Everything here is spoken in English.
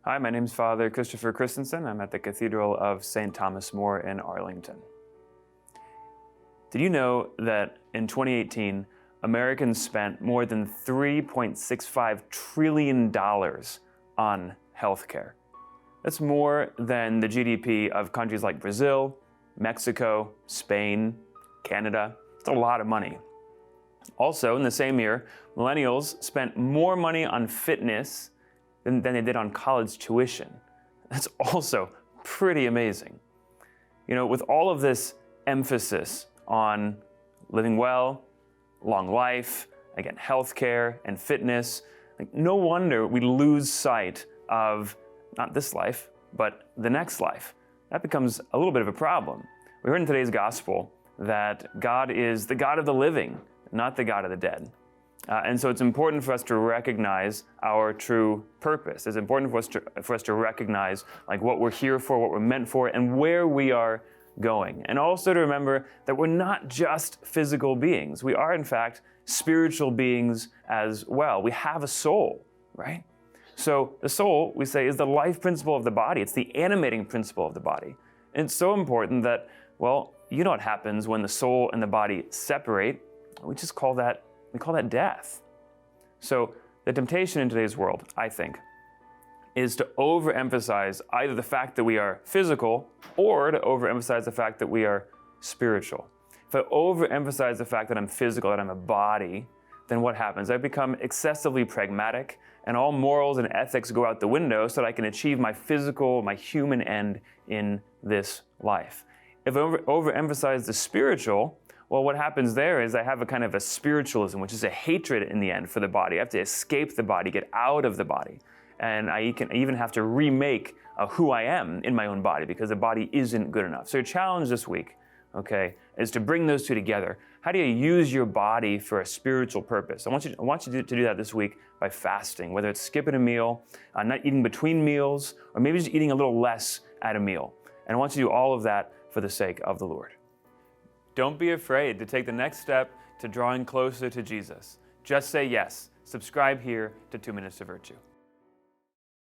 Hi, my name is Father Christopher Christensen. I'm at the Cathedral of St. Thomas More in Arlington. Did you know that in 2018, Americans spent more than $3.65 trillion on healthcare? That's more than the GDP of countries like Brazil, Mexico, Spain, Canada. It's a lot of money. Also, in the same year, millennials spent more money on fitness than they did on college tuition. That's also pretty amazing. You know, with all of this emphasis on living well, long life, again, healthcare and fitness, no wonder we lose sight of not this life, but the next life. That becomes a little bit of a problem. We heard in today's gospel that God is the God of the living, not the God of the dead. And so it's important for us to recognize our true purpose. It's important for us to recognize what we're here for, what we're meant for, and where we are going. And also to remember that we're not just physical beings. We are, in fact, spiritual beings as well. We have a soul, right? So the soul, we say, is the life principle of the body. It's the animating principle of the body. And it's so important that, well, you know what happens when the soul and the body separate. We call that death. So the temptation in today's world, I think, is to overemphasize either the fact that we are physical or to overemphasize the fact that we are spiritual. If I overemphasize the fact that I'm physical, that I'm a body, then what happens? I become excessively pragmatic, and all morals and ethics go out the window so that I can achieve my physical, my human end in this life. If I overemphasize the spiritual, well, what happens there is I have a kind of a spiritualism, which is a hatred in the end for the body. I have to escape the body, get out of the body. And I even have to remake who I am in my own body because the body isn't good enough. So your challenge this week, okay, is to bring those two together. How do you use your body for a spiritual purpose? I want you to do that this week by fasting, whether it's skipping a meal, not eating between meals, or maybe just eating a little less at a meal. And I want you to do all of that for the sake of the Lord. Don't be afraid to take the next step to drawing closer to Jesus. Just say yes. Subscribe here to 2 Minutes to Virtue.